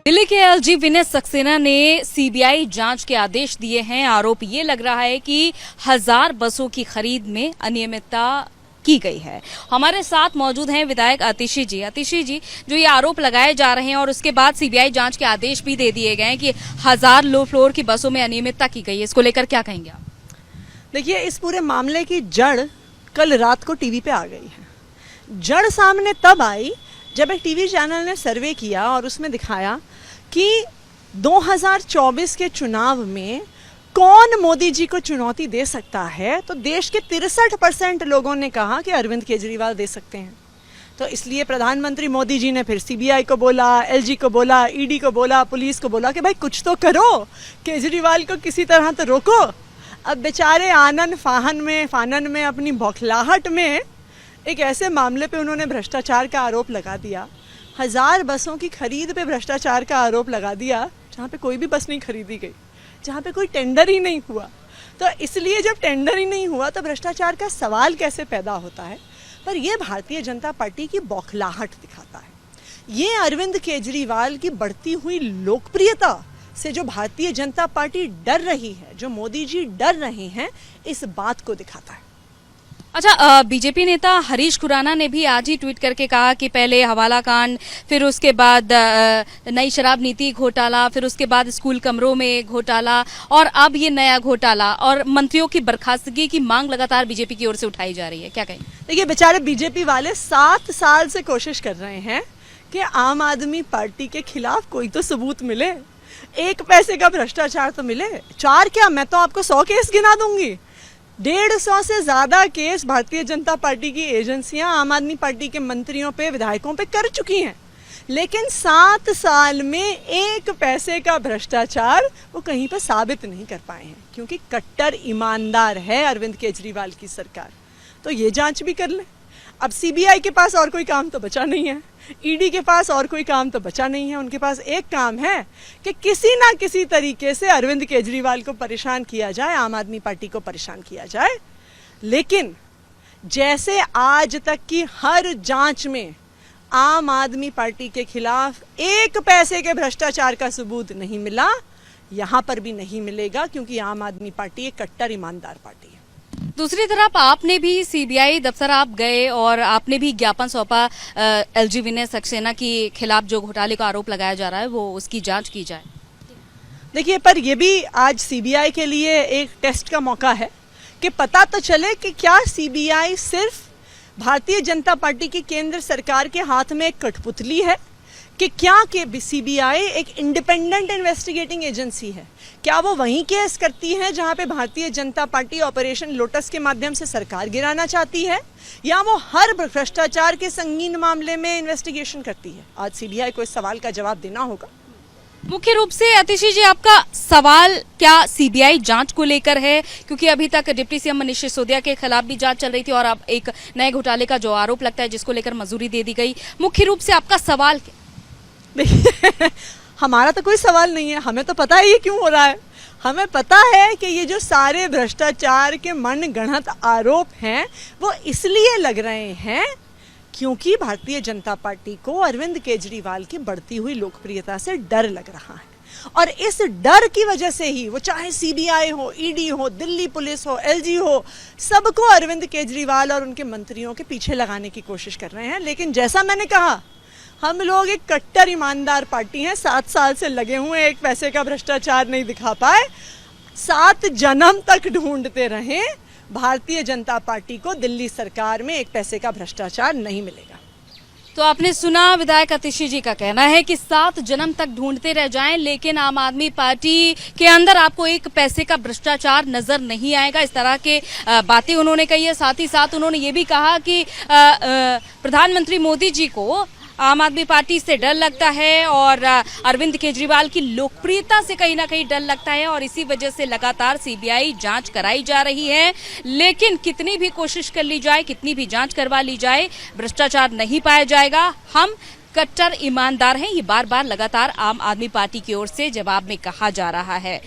दिल्ली के एलजी विनय सक्सेना ने सीबीआई जांच के आदेश दिए हैं। आरोप ये लग रहा है कि 1000 बसों की खरीद में अनियमितता की गई है। हमारे साथ मौजूद हैं विधायक आतिशी जी। आतिशी जी, जो ये आरोप लगाए जा रहे हैं और उसके बाद सीबीआई जांच के आदेश भी दे दिए गए हैं कि 1000 लो फ्लोर की बसों में अनियमितता की गई है, इसको लेकर क्या कहेंगे आप? देखिए, इस पूरे मामले की जड़ कल रात को टीवी पे आ गई है। जड़ सामने तब आई जब एक टीवी चैनल ने सर्वे किया और उसमें दिखाया कि 2024 के चुनाव में कौन मोदी जी को चुनौती दे सकता है, तो देश के 63% लोगों ने कहा कि अरविंद केजरीवाल दे सकते हैं। तो इसलिए प्रधानमंत्री मोदी जी ने फिर सीबीआई को बोला, एलजी को बोला, ईडी को बोला, पुलिस को बोला कि भाई कुछ तो करो, केजरीवाल को किसी तरह तो रोको। अब बेचारे आनन फानन में अपनी बौखलाहट में एक ऐसे मामले पे उन्होंने भ्रष्टाचार का आरोप लगा दिया, 1000 बसों की खरीद पे भ्रष्टाचार का आरोप लगा दिया, जहाँ पे कोई भी बस नहीं खरीदी गई, जहाँ पे कोई टेंडर ही नहीं हुआ। तो इसलिए जब टेंडर ही नहीं हुआ तो भ्रष्टाचार का सवाल कैसे पैदा होता है। पर यह भारतीय जनता पार्टी की बौखलाहट दिखाता है। ये अरविंद केजरीवाल की बढ़ती हुई लोकप्रियता से जो भारतीय जनता पार्टी डर रही है, जो मोदी जी डर रहे हैं, इस बात को दिखाता है। अच्छा, बीजेपी नेता हरीश खुराना ने भी आज ही ट्वीट करके कहा कि पहले हवाला कांड, फिर उसके बाद नई शराब नीति घोटाला, फिर उसके बाद स्कूल कमरों में घोटाला और अब ये नया घोटाला और मंत्रियों की बर्खास्तगी की मांग लगातार बीजेपी की ओर से उठाई जा रही है। क्या कहें? देखिए, बेचारे बीजेपी वाले 7 साल से कोशिश कर रहे हैं कि आम आदमी पार्टी के खिलाफ कोई तो सबूत मिले, 1 पैसे का भ्रष्टाचार तो मिले। 4 क्या, मैं तो आपको 100 केस गिना दूंगी। 150 से ज्यादा केस भारतीय जनता पार्टी की एजेंसियां आम आदमी पार्टी के मंत्रियों पे, विधायकों पे कर चुकी हैं, लेकिन 7 साल में 1 पैसे का भ्रष्टाचार वो कहीं पे साबित नहीं कर पाए हैं, क्योंकि कट्टर ईमानदार है अरविंद केजरीवाल की सरकार। तो ये जांच भी कर ले। अब सीबीआई के पास और कोई काम तो बचा नहीं है, ईडी के पास और कोई काम तो बचा नहीं है। उनके पास एक काम है कि किसी ना किसी तरीके से अरविंद केजरीवाल को परेशान किया जाए, आम आदमी पार्टी को परेशान किया जाए। लेकिन जैसे आज तक की हर जांच में आम आदमी पार्टी के खिलाफ 1 पैसे के भ्रष्टाचार का सबूत नहीं मिला, यहां पर भी नहीं मिलेगा, क्योंकि आम आदमी पार्टी एक कट्टर ईमानदार पार्टी है। दूसरी तरफ आपने भी सीबीआई दफ्तर आप गए और आपने भी ज्ञापन सौंपा एलजी विनय सक्सेना के खिलाफ जो घोटाले का आरोप लगाया जा रहा है वो उसकी जांच की जाए। देखिए, पर यह भी आज सीबीआई के लिए एक टेस्ट का मौका है कि पता तो चले कि क्या सीबीआई सिर्फ भारतीय जनता पार्टी की केंद्र सरकार के हाथ में एक कठपुतली है, कि क्या कि सीबीआई एक इंडिपेंडेंट इन्वेस्टिगेटिंग एजेंसी है। क्या वो वहीं केस करती है जहां पे Bharatiya Janata party operation lotus के माध्यम से सरकार गिराना चाहती है, या वो हर भ्रष्टाचार के संगीन मामले में इन्वेस्टिगेशन करती है। आज सीबीआई को इस सवाल का जवाब देना होगा। मुख्य रूप से आतिशी जी, आपका सवाल क्या सीबीआई जांच को लेकर है? क्योंकि अभी तक डिप्टी सीएम मनीष सिसोदिया के खिलाफ भी जांच चल रही थी और अब एक नए घोटाले का जो आरोप लगता है जिसको लेकर मंजूरी दे दी गई। मुख्य रूप से आपका सवाल क्या? देखिए, हमारा तो कोई सवाल नहीं है, हमें तो पता है ये क्यों हो रहा है। हमें पता है कि ये जो सारे भ्रष्टाचार के मनगढ़ंत आरोप हैं वो इसलिए लग रहे हैं क्योंकि भारतीय जनता पार्टी को अरविंद केजरीवाल की बढ़ती हुई लोकप्रियता से डर लग रहा है, और इस डर की वजह से ही वो, चाहे सीबीआई हो, ईडी हो, दिल्ली पुलिस हो, एलजी हो, सबको अरविंद केजरीवाल और उनके मंत्रियों के पीछे लगाने की कोशिश कर रहे हैं। लेकिन जैसा मैंने कहा, हम लोग एक कट्टर ईमानदार पार्टी हैं, 7 साल से लगे हुए, 1 पैसे का भ्रष्टाचार नहीं दिखा पाए, 7 जन्म तक ढूंढते रहे, भारतीय जनता पार्टी को दिल्ली सरकार में 1 पैसे का भ्रष्टाचार नहीं मिलेगा। तो आपने सुना विधायक आतिशी जी का कहना है कि 7 जन्म तक ढूंढते रह जाएं, लेकिन आम आदमी पार्टी के अंदर आपको 1 पैसे का भ्रष्टाचार नजर नहीं आएगा। इस तरह के बातें उन्होंने कही है। साथ ही साथ उन्होंने ये भी कहा कि प्रधानमंत्री मोदी जी को आम आदमी पार्टी से डर लगता है और अरविंद केजरीवाल की लोकप्रियता से कहीं ना कहीं डर लगता है, और इसी वजह से लगातार सीबीआई जांच कराई जा रही है। लेकिन कितनी भी कोशिश कर ली जाए, कितनी भी जांच करवा ली जाए, भ्रष्टाचार नहीं पाया जाएगा। हम कट्टर ईमानदार हैं, ये बार बार लगातार आम आदमी पार्टी की ओर से जवाब में कहा जा रहा है।